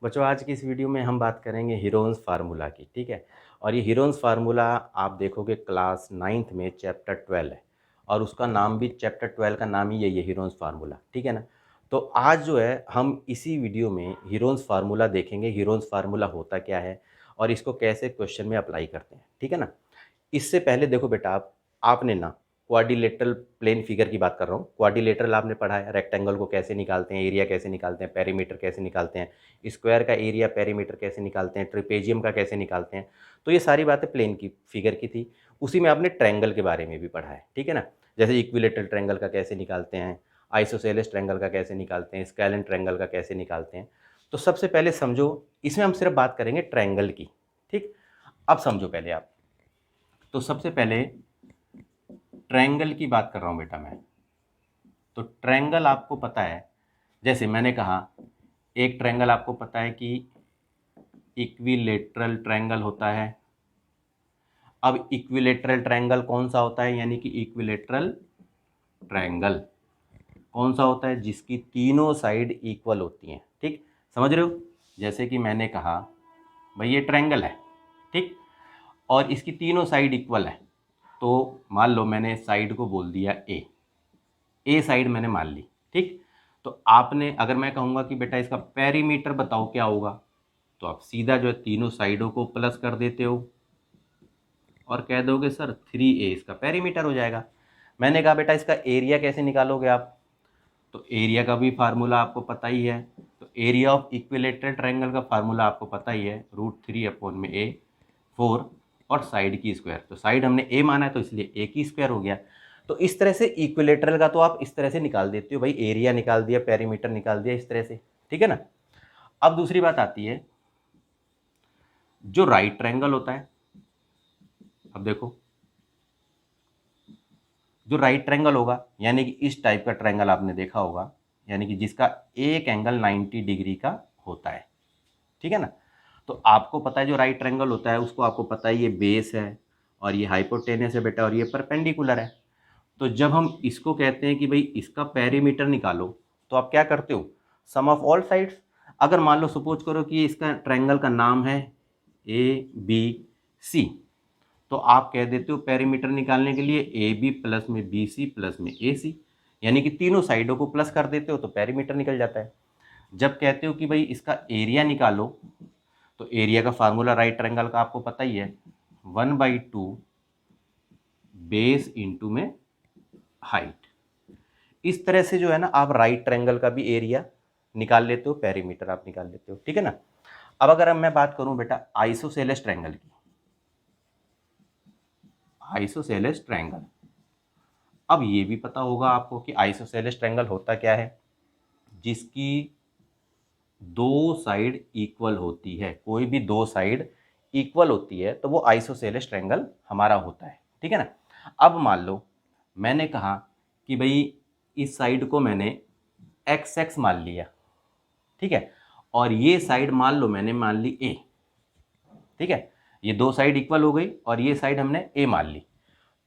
बच्चों आज की इस वीडियो में हम बात करेंगे हीरोन्स फार्मूला की, ठीक है। और ये हीरोन्स फार्मूला आप देखोगे क्लास 9th में चैप्टर 12 है और उसका नाम भी चैप्टर 12 का नाम ही यही है, हीरोन्स फार्मूला, ठीक है ना। तो आज जो है हम इसी वीडियो में हीरोन्स फार्मूला देखेंगे, हीरोन्स फार्मूला होता क्या है और इसको कैसे क्वेश्चन में अप्लाई करते हैं, ठीक है ना। इससे पहले देखो बेटा, आपने ना क्वाड्रिलेटरल प्लेन फिगर की बात कर रहा हूँ। क्वाड्रिलेटरल आपने पढ़ा है, रेक्टेंगल को कैसे निकालते हैं, एरिया कैसे निकालते हैं, पेरीमीटर कैसे निकालते हैं, स्क्वायर का एरिया पेरीमीटर कैसे निकालते हैं, ट्रिपेजियम का कैसे निकालते हैं। तो ये सारी बातें प्लेन की फिगर की थी। उसी में आपने ट्रायंगल के बारे में भी पढ़ा है, ठीक है ना। जैसे इक्विलेटरल ट्रायंगल का कैसे निकालते हैं, आइसोसेलेस ट्रायंगल का कैसे निकालते हैं, स्केलेन ट्रायंगल का कैसे निकालते हैं। तो सबसे पहले समझो, इसमें हम सिर्फ बात करेंगे ट्रायंगल की, ठीक। अब समझो पहले आप, तो सबसे पहले ट्रायंगल की बात कर रहा हूँ बेटा मैं। तो ट्रायंगल आपको पता है, जैसे मैंने कहा एक ट्रायंगल आपको पता है कि इक्विलेटरल ट्रायंगल होता है। अब इक्विलेटरल ट्रायंगल कौन सा होता है, यानी कि इक्विलेटरल ट्रायंगल कौन सा होता है, जिसकी तीनों साइड इक्वल होती हैं, ठीक। समझ रहे हो, जैसे कि मैंने कहा भाई ये ट्रायंगल है, ठीक, और इसकी तीनों साइड इक्वल है। तो मान लो मैंने साइड को बोल दिया ए साइड मैंने मान ली, ठीक। तो आपने, अगर मैं कहूँगा कि बेटा इसका पेरीमीटर बताओ क्या होगा, तो आप सीधा जो है तीनों साइडों को प्लस कर देते हो और कह दोगे सर 3a इसका पेरीमीटर हो जाएगा। मैंने कहा बेटा इसका एरिया कैसे निकालोगे आप, तो एरिया का भी फार्मूला आपको पता ही है। तो एरिया ऑफ इक्विलेटरल ट्रायंगल का फार्मूला आपको पता ही है, √3/a 4 और साइड की स्क्वायर। तो साइड हमने ए माना है तो इसलिए ए की स्क्वायर हो गया। तो इस तरह से इक्विलेटरल का तो आप इस तरह से निकाल देते हो, भाई एरिया निकाल दिया, पेरीमीटर निकाल दिया, इस तरह से, ठीक है ना। अब दूसरी बात आती है, जो राइट ट्रायंगल होता है। अब देखो, जो राइट ट्रायंगल होगा, यानी कि इस टाइप का ट्रायंगल आपने देखा होगा, यानी कि जिसका एक एंगल 90 डिग्री का होता है, ठीक है ना। तो आपको पता है जो राइट ट्रायंगल होता है उसको आपको पता है ये बेस है और ये हाइपोटेनस है बेटा और ये परपेंडिकुलर है। तो जब हम इसको कहते हैं कि भाई इसका पेरीमीटर निकालो, तो आप क्या करते हो, सम ऑफ ऑल साइड्स। अगर मान लो सपोज करो कि इसका ट्रायंगल का नाम है ABC, तो आप कह देते हो पेरीमीटर निकालने के लिए AB प्लस में BC प्लस में AC, यानी कि तीनों साइडों को प्लस कर देते हो तो पेरीमीटर निकल जाता है। जब कहते हो कि भाई इसका एरिया निकालो, तो एरिया का फार्मूला राइट ट्रायंगल का आपको पता ही है, 1/2 बेस इंटू में हाइट। इस तरह से जो है ना आप राइट ट्रायंगल का भी एरिया निकाल लेते हो, पेरीमीटर आप निकाल लेते हो, ठीक है ना। अब अगर मैं बात करूं बेटा आइसोसेलेस ट्रायंगल की, आइसोसेलेस ट्रायंगल, अब ये भी पता होगा आपको कि आइसोसेलेस ट्रायंगल होता क्या है, जिसकी दो साइड इक्वल होती है। कोई भी दो साइड इक्वल होती है तो वो आइसोसेलेस ट्रायंगल हमारा होता है, ठीक है ना। अब मान लो मैंने कहा कि भाई इस साइड को मैंने एक्स एक्स मान लिया, ठीक है, और ये साइड मान लो मैंने मान ली ए, ठीक है। ये दो साइड इक्वल हो गई और ये साइड हमने ए मान ली।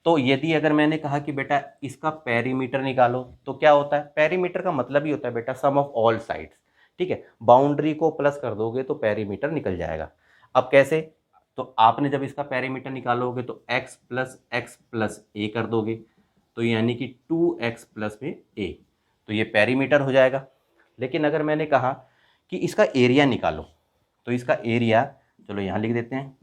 तो यदि अगर मैंने कहा कि बेटा इसका पेरीमीटर निकालो, तो क्या होता है, पेरीमीटर का मतलब ही होता है बेटा सम ऑफ ऑल साइड्स, ठीक है। बाउंड्री को प्लस कर दोगे तो पेरीमीटर निकल जाएगा। अब कैसे, तो आपने जब इसका पेरीमीटर निकालोगे तो x प्लस ए कर दोगे, तो यानी कि 2x प्लस में ए, तो ये पेरीमीटर हो जाएगा। लेकिन अगर मैंने कहा कि इसका एरिया निकालो, तो इसका एरिया चलो यहाँ लिख देते हैं।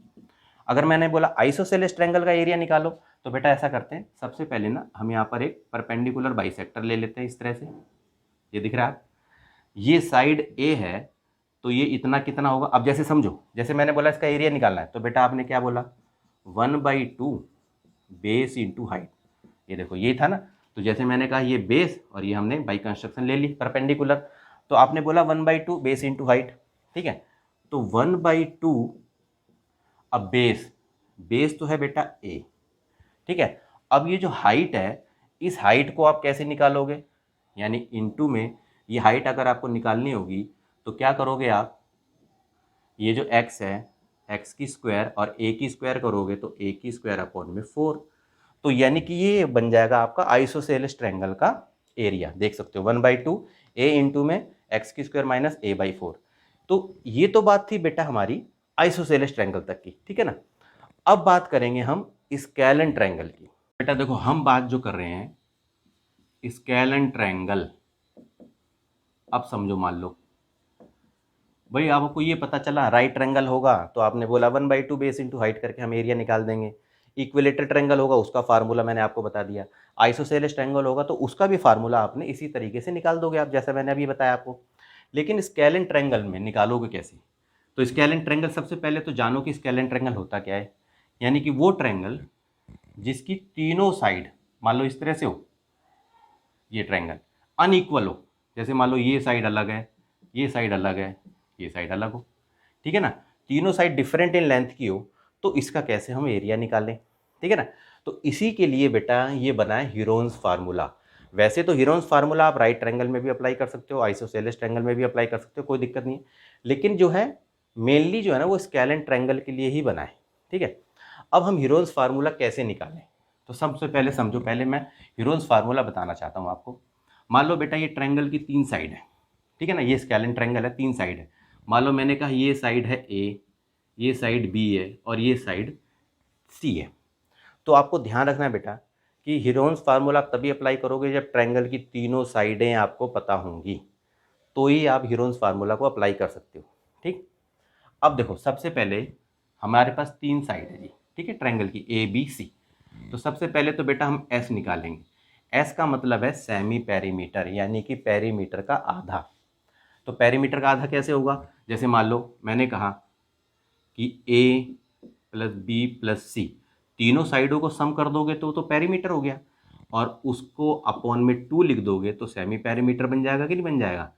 अगर मैंने बोला आइसोसेलेस ट्रायंगल का एरिया निकालो, तो बेटा ऐसा करते हैं, सबसे पहले ना हम यहाँ पर एक परपेंडिकुलर बाइसेक्टर ले लेते हैं इस तरह से, ये दिख रहा है, ये साइड ए है, तो ये इतना कितना होगा। अब जैसे समझो, जैसे मैंने बोला इसका एरिया निकालना है, तो बेटा आपने क्या बोला, 1/2 बेस इंटू हाइट। ये देखो ये था ना, तो जैसे मैंने कहा ये बेस और ये हमने बाई कंस्ट्रक्शन ले ली परपेंडिकुलर, तो आपने बोला 1/2 बेस इंटू हाइट, ठीक है। तो 1/2, अब बेस, बेस तो है बेटा ए, ठीक है। अब ये जो हाइट है, इस हाइट को आप कैसे निकालोगे, यानी इनटू में, ये हाइट अगर आपको निकालनी होगी तो क्या करोगे आप, ये जो x है, x की स्क्वायर और a की स्क्वायर करोगे तो a की स्क्वायर अपॉन में 4। तो यानी कि ये बन जाएगा आपका आइसोसेलेस ट्रायंगल का एरिया, देख सकते हो 1/2 a इंटू में x की स्क्वायर माइनस a/4। तो ये तो बात थी बेटा हमारी आइसोसेलेस ट्रायंगल तक की, ठीक है ना। अब बात करेंगे हम स्केलन ट्रायंगल की। बेटा देखो हम बात जो कर रहे हैं स्केलन ट्रायंगल, अब समझो मान लो भाई आपको ये पता चला राइट ट्रायंगल होगा तो आपने बोला 1/2 बेस इंटू हाइट करके हम एरिया निकाल देंगे। इक्विलेटरल ट्रायंगल होगा उसका फार्मूला मैंने आपको बता दिया। आइसोसेलेस ट्रायंगल होगा तो उसका भी फार्मूला आपने इसी तरीके से निकाल दोगे आप, जैसा मैंने अभी बताया आपको। लेकिन स्केलन ट्रायंगल में निकालोगे कैसे? तो स्केलन ट्रायंगल सबसे पहले तो जानो कि स्केलन ट्रायंगल होता क्या है। यानी कि वो ट्रायंगल जिसकी तीनों साइड मान लो इस तरह से हो, ये ट्रायंगल अनइक्वल हो। जैसे मान लो ये साइड अलग है, ये साइड अलग है, ये साइड अलग हो, ठीक है ना। तीनों साइड डिफरेंट इन लेंथ की हो तो इसका कैसे हम एरिया निकालें, ठीक है ना। तो इसी के लिए बेटा ये बना है हीरोन्स फार्मूला। वैसे तो हीरोन्स फार्मूला आप राइट ट्रायंगल में भी अप्लाई कर सकते हो, आइसोसेलेस ट्रायंगल में भी अप्लाई कर सकते हो, कोई दिक्कत नहीं है। लेकिन जो है मेनली जो है ना वो स्केलन ट्रायंगल के लिए ही बना है, ठीक है। अब हम हीरोन्स फार्मूला कैसे निकालें, तो सबसे पहले समझो, पहले मैं हीरोन्स फार्मूला बताना चाहता हूँ आपको। मान लो बेटा ये ट्रायंगल की 3 साइड है, ठीक है ना, ये स्केलन ट्रायंगल है, 3 साइड है। मान लो मैंने कहा ये साइड है ए, ये साइड बी है और ये साइड सी है। तो आपको ध्यान रखना है बेटा कि हीरोन्स फार्मूला आप तभी अप्लाई करोगे जब ट्रायंगल की तीनों साइडें आपको पता होंगी, तो ही आप हीरोन्स फार्मूला को अप्लाई कर सकते हो, ठीक। अब देखो सबसे पहले हमारे पास 3 साइड है जी, ठीक है, ट्रायंगल की ए बी सी। तो सबसे पहले तो बेटा हम एस निकालेंगे। एस का मतलब है सेमी पेरीमीटर, यानी कि पेरीमीटर का आधा। तो पेरीमीटर का आधा कैसे होगा? जैसे मान लो मैंने कहा कि ए प्लस बी प्लस सी, तीनों साइडों को सम कर दोगे तो पेरीमीटर हो गया, और उसको अपॉन में 2 लिख दोगे तो सेमी पेरीमीटर बन जाएगा कि नहीं बन जाएगा।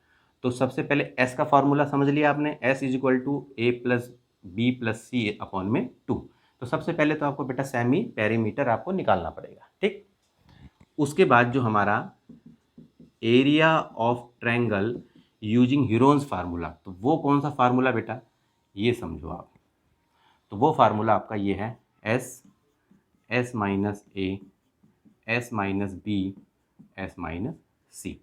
तो सबसे पहले एस का फार्मूला समझ लिया आपने, S is equal to A plus B plus C upon में 2। तो सबसे पहले तो आपको बेटा सेमी पेरीमीटर आपको निकालना पड़ेगा, ठीक। उसके बाद जो हमारा area of triangle using Heron's formula, तो वो कौन सा फार्मूला बेटा, ये समझो आप। तो वो फार्मूला आपका ये है S minus A, S minus B, S minus C.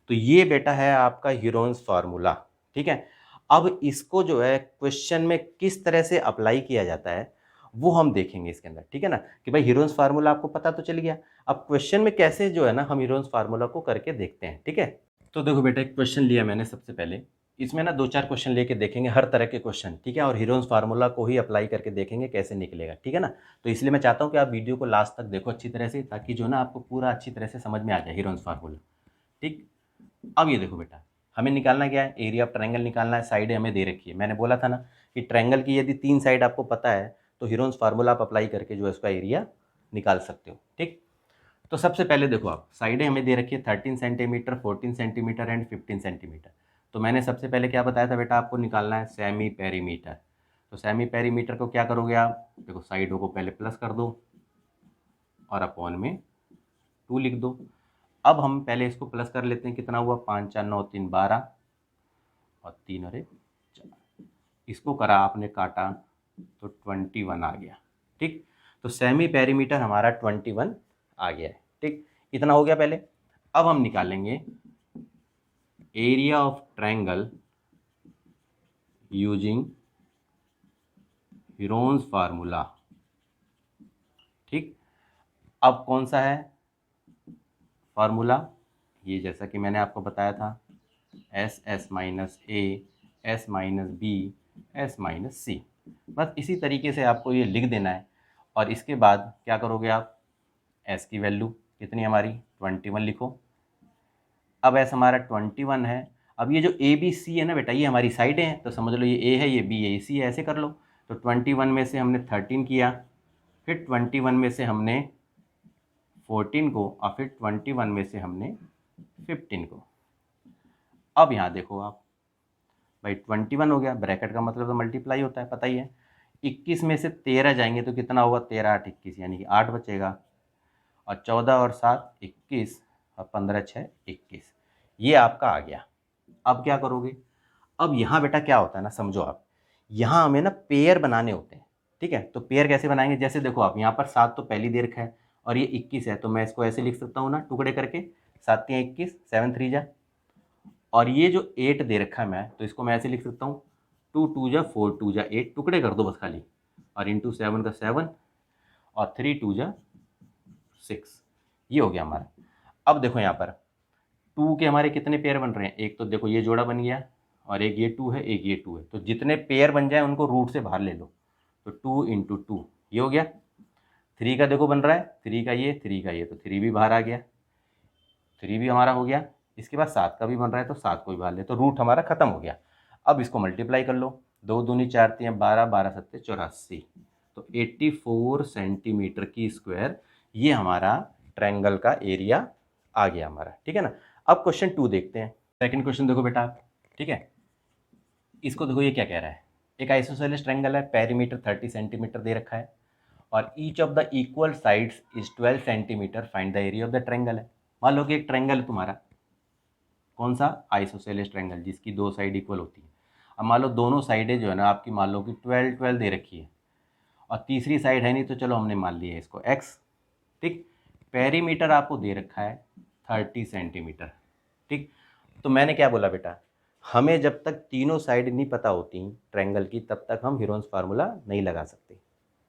तो ये बेटा है आपका हीरोन्स फार्मूला, ठीक है। अब इसको जो है क्वेश्चन में किस तरह से अप्लाई किया जाता है वो हम देखेंगे इसके अंदर, ठीक है ना। कि भाई हीरोन्स फार्मूला आपको पता तो चल गया, अब क्वेश्चन में कैसे जो है ना हम हीरोन्स फार्मूला को करके देखते हैं, ठीक है। तो देखो बेटा एक क्वेश्चन लिया मैंने सबसे पहले, इसमें ना 2-4 क्वेश्चन लेके देखेंगे हर तरह के क्वेश्चन, ठीक है, और हीरोन्स फार्मूला को ही अप्लाई करके देखेंगे कैसे निकलेगा, ठीक है ना। तो इसलिए मैं चाहता हूँ कि आप वीडियो को लास्ट तक देखो अच्छी तरह से, ताकि जो ना आपको पूरा अच्छी तरह से समझ में आ जाए हीरोन्स फार्मूला, ठीक। अब ये देखो बेटा हमें निकालना क्या है, एरिया ऑफ ट्रायंगल निकालना है। साइडें हमें दे रखी है, मैंने बोला था ना कि ट्रायंगल की यदि 3 साइड आपको पता है तो हीरोन्स फार्मूला आप अप्लाई करके जो है उसका एरिया निकाल सकते हो, ठीक। तो सबसे पहले देखो आप साइडें हमें दे रखी है 13 सेंटीमीटर, 14 सेंटीमीटर एंड 15 सेंटीमीटर। तो मैंने सबसे पहले क्या बताया था बेटा, आपको निकालना है सेमी पेरीमीटर। तो सेमी पेरीमीटर को क्या करोगे आप, देखो साइडों को पहले प्लस कर दो और अपॉन में 2 लिख दो। अब हम पहले इसको प्लस कर लेते हैं, कितना हुआ, 5 4 9 3 12 और 3 और 1 4। इसको करा आपने काटा तो 21 आ गया, ठीक। तो सेमी पेरीमीटर हमारा 21 आ गया है, ठीक। इतना हो गया पहले। अब हम निकालेंगे area of triangle using Heron's formula, ठीक। अब कौन सा है फार्मूला, ये जैसा कि मैंने आपको बताया था S, S minus A, S minus B, S minus C. बस इसी तरीके से आपको ये लिख देना है। और इसके बाद क्या करोगे आप, एस की वैल्यू कितनी हमारी 21 लिखो। अब एस हमारा 21 है। अब ये जो ए बी सी है ना बेटा, ये हमारी साइडें हैं, तो समझ लो ये ए है, ये बी है, ये सी है, ऐसे कर लो। तो 21 में से हमने 13 किया, फिर 21 में से हमने 14 को, और फिर 21 में से हमने 15 को। अब यहाँ देखो आप, भाई 21 हो गया, ब्रैकेट का मतलब तो मल्टीप्लाई होता है, पता ही है। 21 में से 13 जाएंगे तो कितना होगा, 13 8 21, यानी कि 8 बचेगा। और 14 और 7 21 और 15 6 21, ये आपका आ गया। अब क्या करोगे, अब यहाँ बेटा क्या होता है ना, समझो आप, यहाँ हमें ना पेयर बनाने होते हैं, ठीक है। तो पेयर कैसे बनाएंगे, जैसे देखो आप यहाँ पर 7 तो पहली दे रखा है और ये 21 है, तो मैं इसको ऐसे लिख सकता हूँ ना, टुकड़े करके, 7 3 21, 7 3 जा। और ये जो 8 दे रखा है मैं, तो इसको मैं ऐसे लिख सकता हूँ 2 2 जा 4 2 जा 8 टुकड़े कर दो बस खाली, और इंटू 7 का 7 और 3 2 जा 6, ये हो गया हमारा। अब देखो यहाँ पर 2 के हमारे कितने पेयर बन रहे हैं, एक तो देखो ये जोड़ा बन गया और एक ये 2 है, एक ये 2 है, तो जितने पेयर बन जाए उनको रूट से बाहर ले लो, तो 2 इंटू 2 ये हो गया। 3 का देखो बन रहा है, 3 का ये 3 का ये, तो 3 भी बाहर आ गया, 3 भी हमारा हो गया। इसके बाद 7 का भी बन रहा है तो 7 को भी बाहर ले, तो रूट हमारा खत्म हो गया। अब इसको मल्टीप्लाई कर लो, 2 दूनी 4 3 12 12 सत्ते 84, तो 84 सेंटीमीटर की स्क्वायर ये हमारा ट्रायंगल का एरिया आ गया हमारा। ठीक है ना। अब क्वेश्चन 2 देखते हैं। सेकंड क्वेश्चन देखो बेटा आप, ठीक है, इसको देखो ये क्या कह रहा है। एक आइसोसेलेस ट्रायंगल है, पेरीमीटर 30 सेंटीमीटर दे रखा है और each of the equal sides is 12 centimetre, find the area of the triangle है। मान लो कि एक ट्रायंगल है तुम्हारा, कौन सा, आइसोसेलेस ट्रायंगल, जिसकी 2 साइड इक्वल होती है। अब मान लो दोनों साइडें जो है ना आपकी, मान लो कि 12 12 दे रखी है और तीसरी साइड है नहीं, तो चलो हमने मान लिया है इसको x। ठीक, पेरीमीटर आपको दे रखा है 30 सेंटीमीटर। ठीक, तो मैंने क्या बोला बेटा, हमें जब तक तीनों साइड नहीं पता होती ट्रायंगल की तब तक हम हीरोन्स फार्मूला नहीं लगा सकते।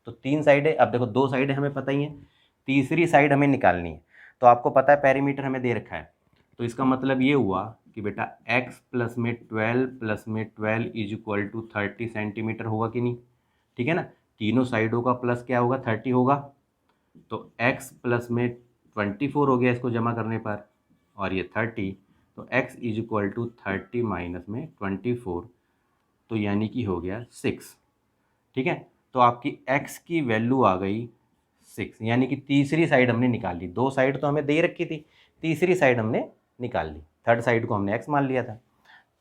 तो 3 साइडें, अब देखो 2 साइडें हमें पता ही हैं, तीसरी साइड हमें निकालनी है। तो आपको पता है पेरीमीटर हमें दे रखा है, तो इसका मतलब ये हुआ कि बेटा x प्लस में 12 इज इक्वल टू 30 सेंटीमीटर होगा कि नहीं। ठीक है ना, तीनों साइडों का प्लस क्या होगा, 30 होगा, तो x प्लस में 24 हो गया इसको जमा करने पर, और ये 30, तो x is equal to 30 minus में 24, तो यानी कि हो गया 6। ठीक है, तो आपकी x की वैल्यू आ गई 6, यानी कि तीसरी साइड हमने निकाल ली। 2 साइड तो हमें दे रखी थी, तीसरी साइड हमने निकाल ली, थर्ड साइड को हमने x मान लिया था।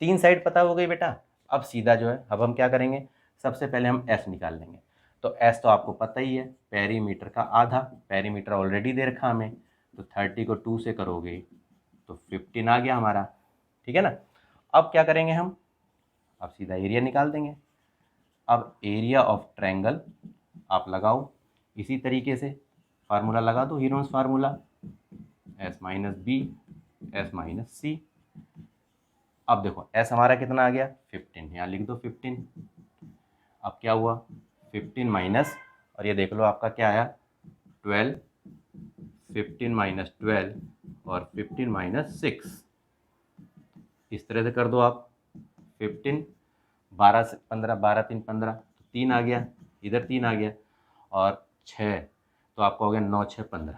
3 साइड पता हो गई बेटा। अब सीधा जो है, अब हम क्या करेंगे, सबसे पहले हम s निकाल लेंगे। तो s तो आपको पता ही है, पेरीमीटर का आधा, पेरीमीटर ऑलरेडी दे रखा हमें, तो 30 को 2 से करोगे तो 15 आ गया हमारा। ठीक है ना। अब क्या करेंगे हम, अब सीधा एरिया निकाल देंगे। अब एरिया ऑफ ट्रायंगल आप लगाओ इसी तरीके से, फार्मूला लगा दो, Heron's formula, s minus B S minus C. अब देखो s हमारा कितना आ गया 15, यहाँ लिख दो 15। अब क्या हुआ 15 माइनस, और ये देख लो आपका क्या आया 12, 15 माइनस 12 और 15 माइनस 6, इस तरह से कर दो आप। 15 12 से 15, 12 3 15, तो 3 आ गया, इधर 3 आ गया, और 6, तो आपका हो गया 9 6 15,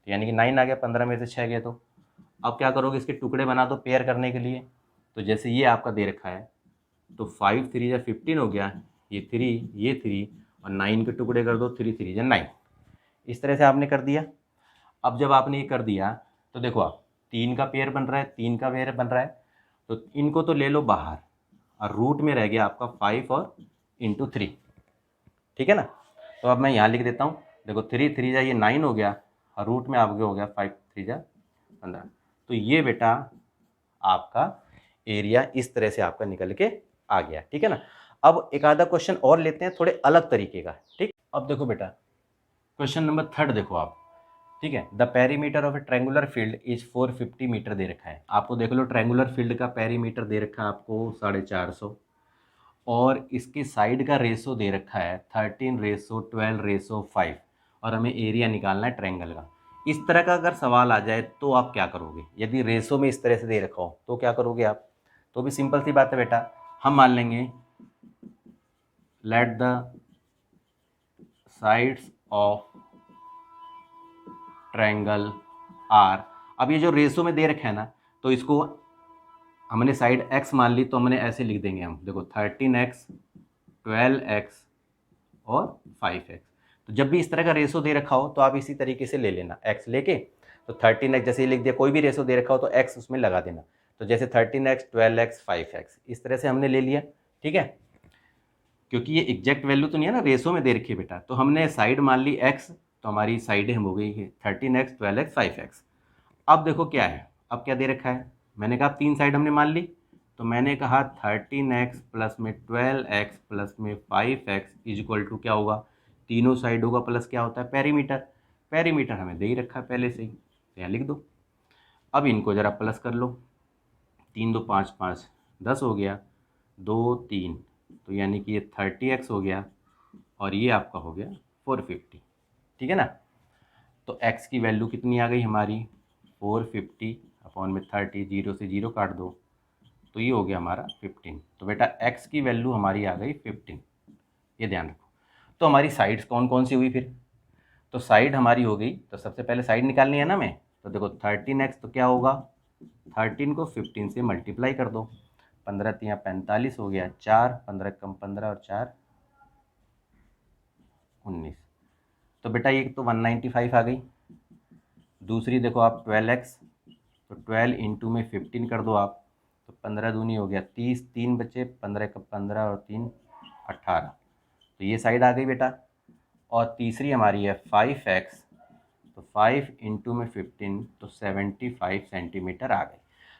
तो यानी कि 9 आ गया, 15 में से 6 गए। तो अब क्या करोगे, इसके टुकड़े बना दो पेयर करने के लिए। तो जैसे ये आपका दे रखा है, तो 5 3 या 15 हो गया, ये 3 ये 3, और 9 के टुकड़े कर दो, 3 3 या 9, इस तरह से आपने कर दिया। अब जब आपने ये कर दिया तो देखो आप 3 का पेयर बन रहा है, 3 का पेयर बन रहा है, तो इनको तो ले लो बाहर, और रूट में रह गया आपका 5 और इंटू 3। ठीक है ना। तो अब मैं यहाँ लिख देता हूँ, देखो 3 3 जा ये 9 हो गया, और रूट में आपके हो गया 5 3 जा 15। तो ये बेटा आपका एरिया इस तरह से आपका निकल के आ गया। ठीक है ना। अब एक आधा क्वेश्चन और लेते हैं थोड़े अलग तरीके का। ठीक, अब देखो बेटा क्वेश्चन नंबर 3 देखो आप। ठीक है, the perimeter of a triangular field is 450 metre दे रखा है आपको। देख लो ट्रायंगुलर फील्ड का पेरीमीटर दे रखा है आपको 450, और इसके साइड का रेशो दे रखा है 13:12:5, और हमें एरिया निकालना है ट्रायंगल का। इस तरह का अगर सवाल आ जाए तो आप क्या करोगे, यदि रेशो में इस तरह से दे रखा हो तो क्या करोगे आप। तो भी सिंपल सी बात है बेटा, हम मान लेंगे let the sides of triangle are. अब ये जो रेशो में दे रखा है ना, तो इसको हमने साइड x मान ली, तो हमने ऐसे लिख देंगे हम, देखो 13x 12x और 5x। तो जब भी इस तरह का रेशो दे रखा हो तो आप इसी तरीके से ले लेना, x लेके, तो 13x जैसे ही लिख दिया, कोई भी रेशो दे रखा हो तो x उसमें लगा देना। तो जैसे 13x 12x 5x इस तरह से हमने ले लिया। ठीक है, क्योंकि ये एग्जैक्ट वैल्यू तो नहीं है ना, रेशो में दे रखी है बेटा, तो हमने साइड मान ली x, तो हमारी साइडें हम हो गई है 13x 12x 5x। अब देखो क्या है, अब क्या दे रखा है, मैंने कहा 3 साइड हमने मान ली, तो मैंने कहा 13x प्लस में 12x प्लस में 5x इज इक्वल टू क्या होगा, तीनों साइडों का प्लस क्या होता है, पेरीमीटर। पेरीमीटर हमें दे ही रखा है पहले से ही, तो यहाँ लिख दो। अब इनको ज़रा प्लस कर लो, 3 2 5 5 10 हो गया, 2 3 तो यानी कि ये 30x हो गया और ये आपका हो गया 450, ठीक है ना। तो x की वैल्यू कितनी आ गई हमारी 450 अपॉन में 30, 0 से 0 काट दो तो ये हो गया हमारा 15। तो बेटा x की वैल्यू हमारी आ गई 15, ये ध्यान रखो। तो हमारी साइड्स कौन कौन सी हुई फिर, तो साइड हमारी हो गई, तो सबसे पहले साइड निकालनी है ना मैं, तो देखो 13x तो क्या होगा, 13 को 15 से मल्टीप्लाई कर दो, 15 तिया 45 हो गया, 4 15 कम 15 और 4 19। तो बेटा ये तो 195 आ गई। दूसरी देखो आप 12x, तो 12 इंटू में 15 कर दो आप, तो 15 दूनी हो गया 30, 3 बचे, 15 का 15 और 3 18। तो ये साइड आ गई बेटा। और तीसरी हमारी है 5x, तो 5 इंटू में 15 तो 75 सेंटीमीटर आ गई।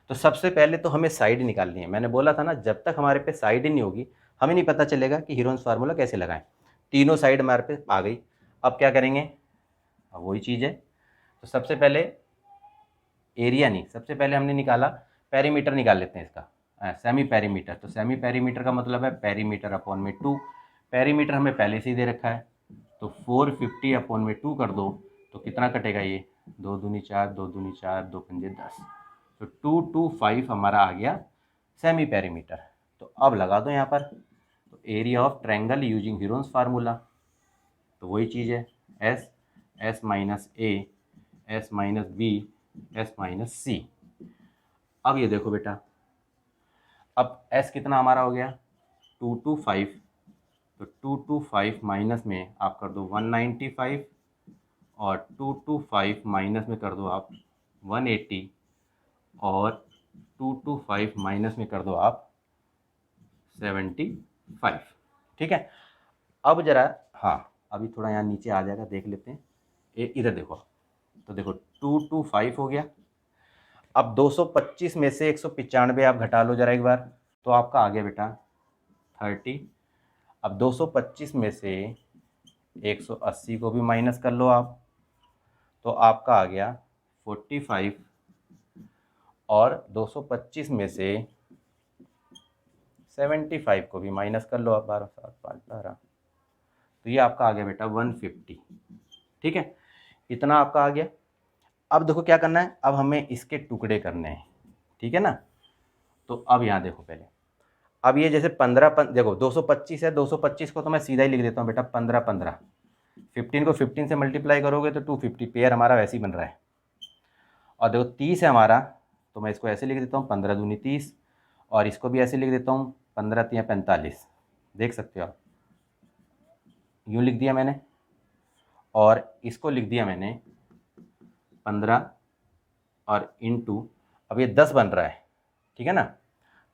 तो सबसे पहले तो हमें साइड निकालनी है। मैंने बोला था ना जब तक हमारे पे साइड ही नहीं होगी हमें नहीं पता चलेगा कि हीरोन्स फार्मूला कैसे लगाएं। तीनों साइड हमारे पे आ गई। अब क्या करेंगे, अब वही चीज़ है। तो सबसे पहले एरिया नहीं, सबसे पहले हमने निकाला पेरीमीटर, निकाल लेते हैं इसका सेमी पेरीमीटर। तो सेमी पेरीमीटर का मतलब है पेरीमीटर अपॉन में 2। पेरीमीटर हमें पहले से ही दे रखा है, तो 450 अपॉन में 2 कर दो तो कितना कटेगा, ये 2 दूनी 4, 2 दूनी 4, 2 पंजे 10। तो 225 हमारा आ गया सेमी पेरीमीटर। तो अब लगा दो यहाँ पर, तो area of triangle using Heron's formula, तो वही चीज़ है S, S minus A, S minus B, S minus C. अब ये देखो बेटा, अब एस कितना हमारा हो गया 225, तो 225 माइनस में आप कर दो 195 और 225 माइनस में कर दो आप 180 और 225 माइनस में कर दो आप 75, ठीक है। अब जरा, हाँ अभी थोड़ा यहाँ नीचे आ जाएगा, देख लेते हैं। इधर देखो, तो देखो 225 हो गया। अब 225 में से 195 आप घटा लो जरा एक बार, तो आपका आ गया बेटा 30। अब 225 में से 180 को भी माइनस कर लो आप, तो आपका आ गया 45। और 225 में से 75 को भी माइनस कर लो आप, 12 7 5 12, तो ये आपका आ गया बेटा 150, ठीक है। इतना आपका आ गया। अब देखो क्या करना है, अब हमें इसके टुकड़े करने हैं, ठीक है ना। तो अब यहाँ देखो पहले, अब ये जैसे 15 देखो 225 है, 225 को तो मैं सीधा ही लिख देता हूँ बेटा 15 15, 15 को 15 से मल्टीप्लाई करोगे तो 250, पेयर हमारा वैसे ही बन रहा है। और देखो 30 है हमारा, तो मैं इसको ऐसे लिख देता हूँ 15 दूनी 30, और इसको भी ऐसे लिख देता हूँ 15 तिया 45, देख सकते हो आप, यूँ लिख दिया मैंने। और इसको लिख दिया मैंने 15 और इंटू, अब ये 10 बन रहा है, ठीक है ना।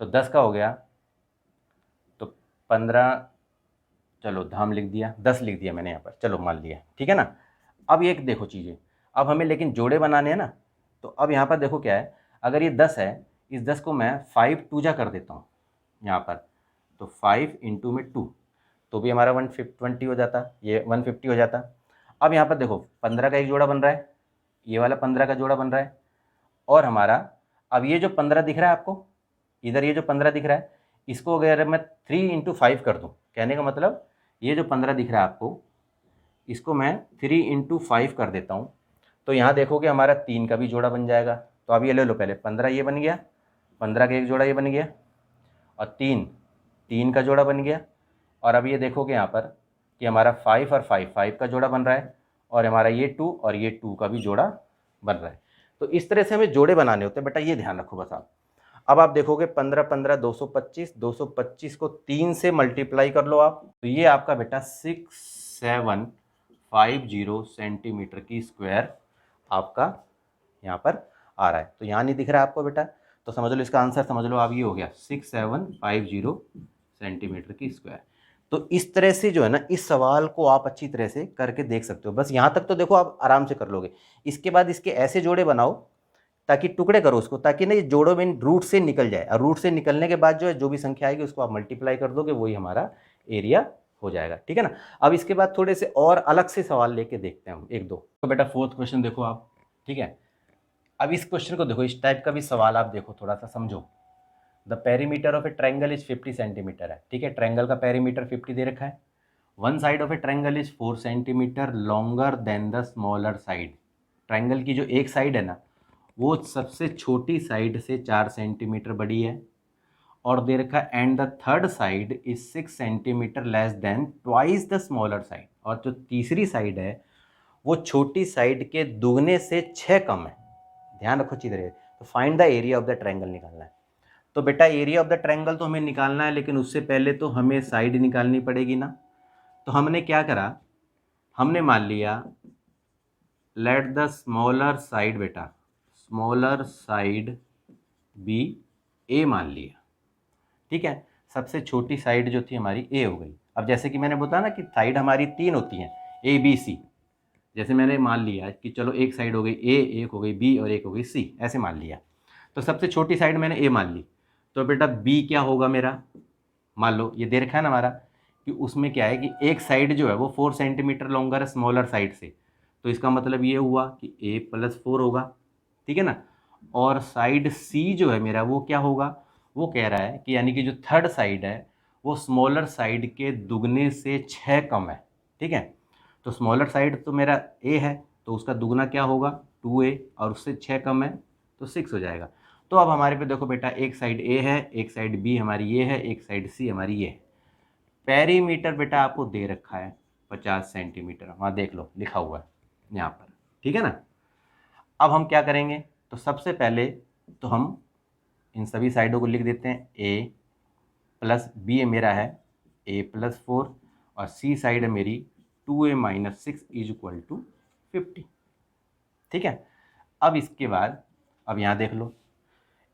तो 10 का हो गया, तो 15, चलो धाम लिख दिया, 10 लिख दिया मैंने यहाँ पर, चलो मान लिया, ठीक है ना। अब एक देखो चीज़ें, अब हमें लेकिन जोड़े बनाने हैं ना, तो अब यहाँ पर देखो क्या है, अगर ये 10 है, इस 10 को मैं 5 2 जा कर देता हूँ यहाँ पर, तो 5 इंटू में 2, तो भी हमारा 120 हो जाता, ये 150 हो जाता। अब यहाँ पर देखो 15 का एक जोड़ा बन रहा है, ये वाला 15 का जोड़ा बन रहा है, और हमारा अब ये जो 15 दिख रहा है आपको, इधर ये जो 15 दिख रहा है, इसको अगर मैं 3 इंटू 5 कर दूँ, कहने का मतलब ये जो 15 दिख रहा है आपको, इसको मैं 3 इंटू 5 कर देता हूँ, तो यहाँ देखोगे हमारा 3 का भी जोड़ा बन जाएगा। तो अब ये ले लो, पहले 15 ये बन गया, 15 का एक जोड़ा ये बन गया, और 3 का जोड़ा बन गया। और अब ये देखोगे यहाँ पर कि हमारा 5 और 5 का जोड़ा बन रहा है, और हमारा ये 2 और ये 2 का भी जोड़ा बन रहा है। तो इस तरह से हमें जोड़े बनाने होते हैं बेटा, ये ध्यान रखो बस आप। अब आप देखोगे 15 15 225, 225 को 3 से मल्टीप्लाई कर लो आप, तो ये आपका बेटा 6750 सेंटीमीटर की स्क्वायर आपका यहाँ पर आ रहा है। तो यहाँ नहीं दिख रहा है आपको बेटा, तो समझ लो इसका आंसर, समझ लो आप ये हो गया 6750 सेंटीमीटर की स्क्वायर। तो इस तरह से जो है ना, इस सवाल को आप अच्छी तरह से करके देख सकते हो। बस यहाँ तक तो देखो आप आराम से कर लोगे। इसके बाद इसके ऐसे जोड़े बनाओ ताकि टुकड़े करो उसको, ताकि ना ये जोड़ों में रूट से निकल जाए, और रूट से निकलने के बाद जो है जो भी संख्या आएगी उसको आप मल्टीप्लाई कर दोगे, वही हमारा एरिया हो जाएगा, ठीक है ना। अब इसके बाद थोड़े से और अलग से सवाल लेके देखते हैं हम एक दो। तो बेटा फोर्थ क्वेश्चन देखो आप, ठीक है। अब इस क्वेश्चन को देखो, इस टाइप का भी सवाल आप देखो, थोड़ा सा समझो। The perimeter of A triangle is 50 centimetre है, ठीक है, ट्रायंगल का पेरीमीटर 50 दे रखा है। One side of A triangle is 4 centimetre longer than the smaller side. Triangle की जो एक साइड है ना, वो सबसे छोटी साइड से 4 सेंटीमीटर बड़ी है, और दे रखा है and the third side is 6 centimetre less than twice the smaller side. और जो तीसरी साइड है वो छोटी साइड के दुगने से 6 कम है। ध्यान रखो अच्छी तरह। तो find the area of the triangle निकालना है। तो बेटा एरिया ऑफ द ट्रायंगल तो हमें निकालना है, लेकिन उससे पहले तो हमें साइड निकालनी पड़ेगी ना। तो हमने क्या करा, हमने मान लिया लेट द स्मॉलर साइड, बेटा स्मॉलर साइड बी ए मान लिया, ठीक है। सबसे छोटी साइड जो थी हमारी ए हो गई। अब जैसे कि मैंने बताया ना कि साइड हमारी 3 होती हैं, ए बी सी। जैसे मैंने मान लिया कि चलो एक साइड हो गई ए, एक हो गई बी और एक हो गई सी, ऐसे मान लिया। तो सबसे छोटी साइड मैंने ए मान ली, तो बेटा बी क्या होगा मेरा, मान लो ये दे रखा है ना हमारा कि उसमें क्या है कि एक साइड जो है वो 4 सेंटीमीटर लॉन्गर है स्मॉलर साइड से। तो इसका मतलब ये हुआ कि ए प्लस 4 होगा, ठीक है ना। और साइड सी जो है मेरा वो क्या होगा, वो कह रहा है कि यानी कि जो थर्ड साइड है वो स्मॉलर साइड के दुगने से 6 कम है, ठीक है। तो स्मॉलर साइड तो मेरा ए है, तो उसका दुगना क्या होगा 2a, और उससे 6 कम है तो 6 हो जाएगा। तो अब हमारे पे देखो बेटा, एक साइड ए है, एक साइड बी हमारी ये है, एक साइड सी हमारी ये है। पेरीमीटर बेटा आपको दे रखा है 50 सेंटीमीटर, वहाँ देख लो लिखा हुआ है यहाँ पर, ठीक है ना। अब हम क्या करेंगे, तो सबसे पहले तो हम इन सभी साइडों को लिख देते हैं। ए प्लस बी मेरा है ए प्लस 4, और सी साइड है मेरी 2a minus 6 is equal to 50, ठीक है। अब इसके बाद अब यहाँ देख लो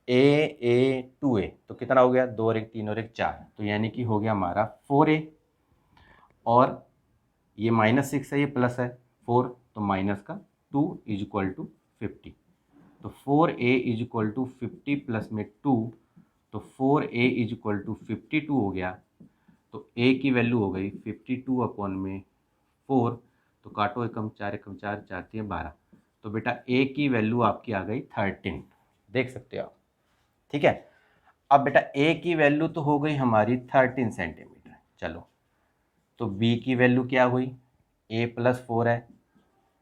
ए 2a, तो कितना हो गया, 2 और 1 3 और 1 4, तो यानी कि हो गया हमारा 4a, और ये -6 है, ये प्लस है 4, तो माइनस का 2 इज इक्वल टू 50। तो 4a is equal to 50 plus में 2, तो 4a इज इक्वल टू 52 हो गया। तो a की वैल्यू हो गई 52 अपॉन में 4, तो काटो एकम 4 एकम 4, 4 3 12, तो बेटा a की वैल्यू आपकी आ गई 13, देख सकते हो आप, ठीक है। अब बेटा a की वैल्यू तो हो गई हमारी 13 सेंटीमीटर। चलो तो b की वैल्यू क्या हुई, a प्लस 4 है,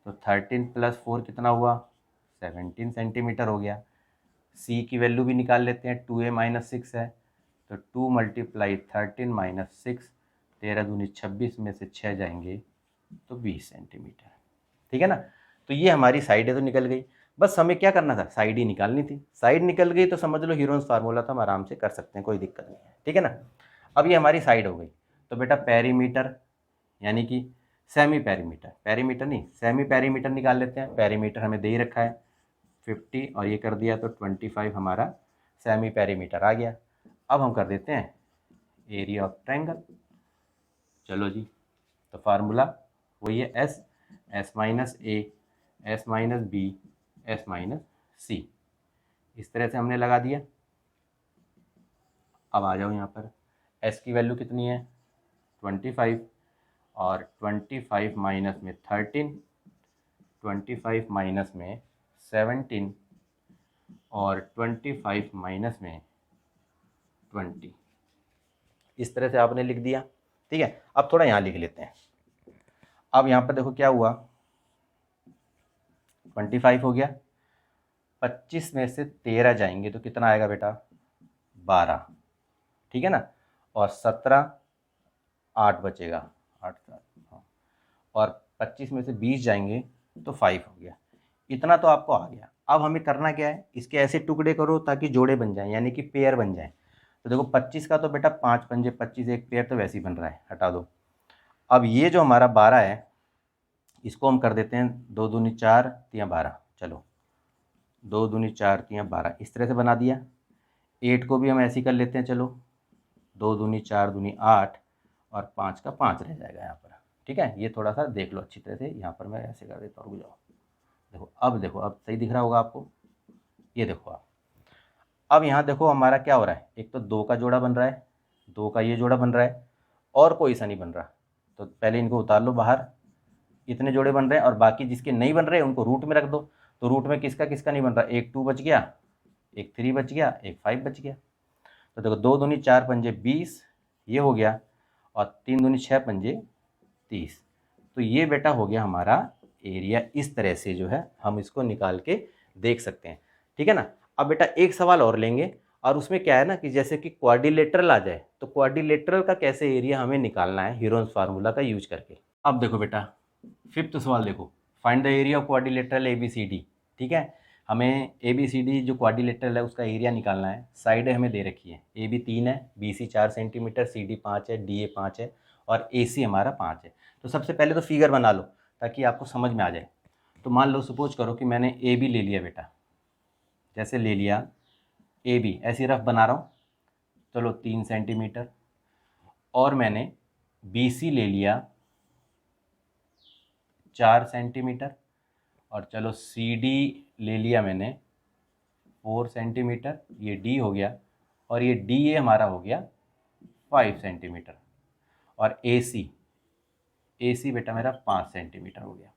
तो 13 प्लस 4 कितना हुआ 17 सेंटीमीटर हो गया। c की वैल्यू भी निकाल लेते हैं, 2a माइनस 6 है, तो 2 मल्टीप्लाई 13 माइनस 6, 13 दूनी 26 में से 6 जाएंगे तो 20 सेंटीमीटर, ठीक है ना। तो ये हमारी साइडें तो निकल गई, बस हमें क्या करना था, साइड ही निकालनी थी। साइड निकल गई तो समझ लो हीरोन्स फार्मूला तो हम आराम से कर सकते हैं, कोई दिक्कत नहीं है, ठीक है ना। अब ये हमारी साइड हो गई, तो बेटा पेरीमीटर यानी कि सेमी पेरीमीटर, पेरीमीटर नहीं सेमी पेरीमीटर निकाल लेते हैं। पेरीमीटर हमें दे ही रखा है 50, और ये कर दिया तो 25 हमारा सेमी पेरीमीटर आ गया। अब हम कर देते हैं एरिया ऑफ ट्रायंगल। चलो जी, तो फार्मूला वही है S minus A, S minus B, S minus C, इस तरह से हमने लगा दिया। अब आ जाओ यहाँ पर, एस की वैल्यू कितनी है 25, और 25 माइनस में 13, 25 माइनस में 17, और 25 माइनस में 20, इस तरह से आपने लिख दिया, ठीक है। अब थोड़ा यहाँ लिख लेते हैं। अब यहाँ पर देखो क्या हुआ, 25 हो गया, 25 में से 13 जाएंगे तो कितना आएगा बेटा 12, ठीक है ना। और 17, 8 बचेगा, 8 7, हाँ, और 25 में से 20 जाएंगे तो 5 हो गया। इतना तो आपको आ गया। अब हमें करना क्या है, इसके ऐसे टुकड़े करो ताकि जोड़े बन जाएं, यानी कि पेयर बन जाएं। तो देखो 25 का तो बेटा 5 पंजे 25, एक पेयर तो वैसे ही बन रहा है, हटा दो। अब ये जो हमारा 12 है इसको हम कर देते हैं 2 दूनी 4 3 12, चलो 2 दूनी 4 3 12, इस तरह से बना दिया। 8 को भी हम ऐसे ही कर लेते हैं, चलो 2 दूनी 4 दूनी 8, और 5 का 5 रह जाएगा यहाँ पर, ठीक है। ये थोड़ा सा देख लो अच्छी तरह से, यहाँ पर मैं ऐसे कर देता हूँ, रुक जाओ, देखो अब सही दिख रहा होगा आपको, ये देखो आप। अब यहाँ देखो हमारा क्या हो रहा है, एक तो 2 का जोड़ा बन रहा है, 2 का ये जोड़ा बन रहा है, और कोई सा नहीं बन रहा। तो पहले इनको उतार लो बाहर, इतने जोड़े बन रहे हैं, और बाकी जिसके नहीं बन रहे उनको रूट में रख दो। तो रूट में किसका किसका नहीं बन रहा, एक 2 बच गया, एक 3 बच गया, एक 5 बच गया। तो देखो 2 दूनी 4 पंजे 20 ये हो गया, और 3 दूनी 6 पंजे 30। तो ये बेटा हो गया हमारा एरिया। इस तरह से जो है हम इसको निकाल के देख सकते हैं, ठीक है ना। अब बेटा एक सवाल और लेंगे, और उसमें क्या है ना कि जैसे कि क्वाड्रिलेटरल आ जाए, तो क्वाड्रिलेटरल का कैसे एरिया हमें निकालना है हीरोन्स फार्मूला का यूज करके। अब देखो बेटा फिफ्थ सवाल देखो, find the area of quadrilateral ABCD। ठीक है, हमें ABCD जो क्वाड्रिलेटरल है उसका एरिया निकालना है। साइडें हमें दे रखी है, AB 3 है, BC 4 सेंटीमीटर, CD 5 है, DA 5 है, और AC हमारा 5 है। तो सबसे पहले तो फिगर बना लो ताकि आपको समझ में आ जाए। तो मान लो सपोज करो कि मैंने AB ले लिया बेटा, जैसे ले लिया AB, ऐसी रफ बना रहा हूँ, चलो 3 सेंटीमीटर, और मैंने BC ले लिया 4 सेंटीमीटर, और चलो CD ले लिया मैंने 4 सेंटीमीटर, ये D हो गया, और ये DA हमारा हो गया 5 सेंटीमीटर, और AC बेटा मेरा 5 सेंटीमीटर हो गया।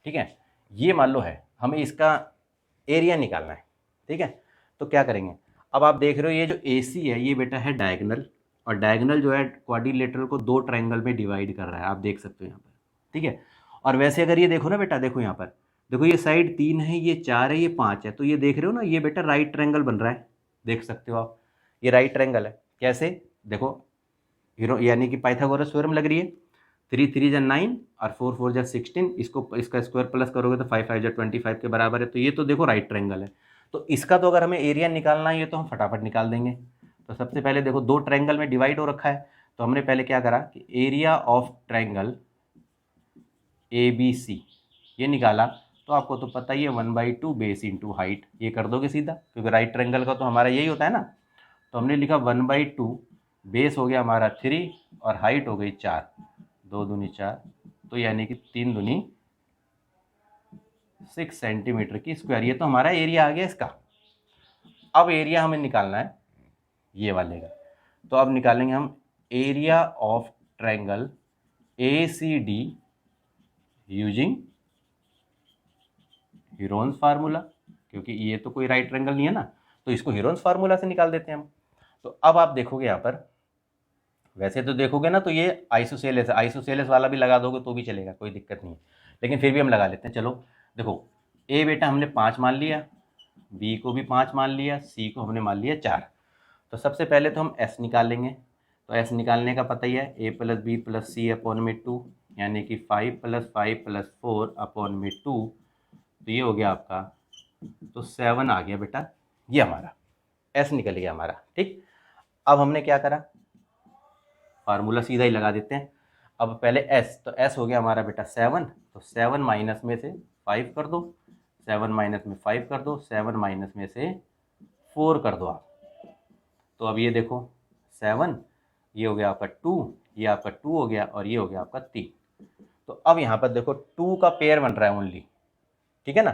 ठीक है, ये मान लो है, हमें इसका एरिया निकालना है। ठीक है, तो क्या करेंगे, अब आप देख रहे हो ये जो AC है ये बेटा है डायगोनल, और डायगोनल जो है क्वाड्रिलेटरल को 2 ट्रायंगल में डिवाइड कर रहा है, आप देख सकते हो यहाँ पर। ठीक है, और वैसे अगर ये देखो ना बेटा, देखो यहाँ पर, देखो ये साइड 3 है, ये 4 है, ये 5 है, तो ये देख रहे हो ना, ये बेटा राइट ट्रायंगल बन रहा है, देख सकते हो आप, ये राइट ट्रायंगल है। कैसे, देखो हीरो यानी कि पाइथागोरस थ्योरम लग रही है, 3 3 जा 9 और 4 4 जा 16, इसको इसका स्क्वायर प्लस करोगे तो 5 5 जा 25 के बराबर है। तो ये तो देखो राइट ट्रायंगल है, तो इसका तो अगर हमें एरिया निकालना है ये तो हम फटाफट निकाल देंगे। तो सबसे पहले देखो 2 ट्रायंगल में डिवाइड हो रखा है, तो हमने पहले क्या करा कि एरिया ऑफ ट्रायंगल ABC ये निकाला। तो आपको तो पता ही है 1/2 बेस इंटू हाइट, ये कर दोगे सीधा, क्योंकि राइट ट्रायंगल का तो हमारा यही होता है ना। तो हमने लिखा 1/2, बेस हो गया हमारा 3, और हाइट हो गई 4, 2 दूनी 4, तो यानी कि 3 दूनी 6 सेंटीमीटर की स्क्वायर। ये तो हमारा एरिया आ गया इसका। अब एरिया हमें निकालना है ये वाले का, तो अब निकालेंगे हम area of triangle ACD using Heron's formula, क्योंकि ये तो कोई राइट ट्रायंगल नहीं है ना, तो इसको हीरोन्स फार्मूला से निकाल देते हैं हम। तो अब आप देखोगे यहाँ पर, वैसे तो देखोगे ना तो ये आइसोसेलेस है, आइसोसेलेस वाला भी लगा दोगे तो भी चलेगा, कोई दिक्कत नहीं है, लेकिन फिर भी हम लगा लेते हैं। चलो देखो, A बेटा हमने 5 मान लिया, B को भी 5 मान लिया, C को हमने मान लिया 4। तो सबसे पहले तो हम S निकालेंगे। तो S निकालने का पता ही है, A + B + C अपॉन में 2, यानी कि 5 + 5 + 4 अपॉन में 2, तो ये हो गया आपका, तो 7 आ गया बेटा, ये हमारा S निकल गया हमारा। ठीक, अब हमने क्या करा, फार्मूला सीधा ही लगा देते हैं। अब पहले S, तो S हो गया हमारा बेटा 7, तो 7 माइनस में से 5 कर दो, 7 माइनस में 5 कर दो, 7 माइनस में से 4 कर दो आप। तो अब ये देखो 7, ये हो गया आपका 2, ये आपका 2 हो गया, और ये हो गया आपका 3। तो अब यहाँ पर देखो 2 का पेयर बन रहा है ओनली, ठीक है ना।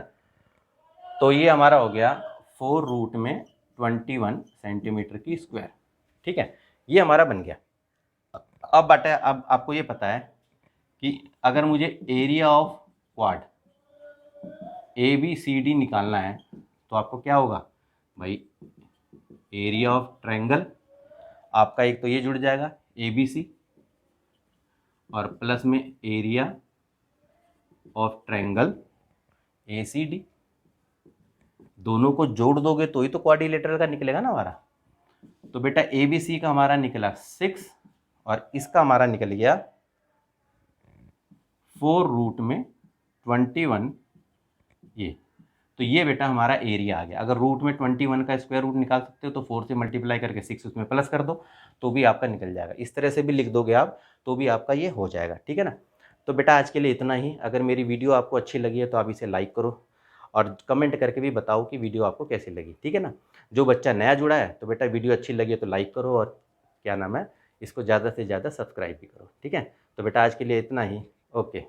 तो ये हमारा हो गया 4 रूट में 21 सेंटीमीटर की स्क्वायर। ठीक है, ये हमारा बन गया। अब बेटा अब आपको ये पता है कि अगर मुझे एरिया ऑफ क्वाड ABCD निकालना है तो आपको क्या होगा भाई, एरिया ऑफ ट्रायंगल आपका एक तो ये जुड़ जाएगा ABC, और प्लस में एरिया ऑफ ट्रायंगल ACD, दोनों को जोड़ दोगे तो ही तो क्वाड्रिलेटरल का निकलेगा ना हमारा। तो बेटा ABC का हमारा निकला 6, और इसका हमारा निकल गया 4 रूट में 21 ये। तो ये बेटा हमारा एरिया आ गया। अगर रूट में 21 का स्क्वायर रूट निकाल सकते हो तो 4 से मल्टीप्लाई करके 6 उसमें प्लस कर दो तो भी आपका निकल जाएगा। इस तरह से भी लिख दोगे आप तो भी आपका ये हो जाएगा, ठीक है ना। तो बेटा आज के लिए इतना ही। अगर मेरी वीडियो आपको अच्छी लगी है तो आप इसे लाइक करो और कमेंट करके भी बताओ कि वीडियो आपको कैसी लगी, ठीक है ना। जो बच्चा नया जुड़ा है तो बेटा वीडियो अच्छी लगी है तो लाइक करो, और क्या नाम है, इसको ज़्यादा से ज़्यादा सब्सक्राइब भी करो, ठीक है। तो बेटा आज के लिए इतना ही, ओके।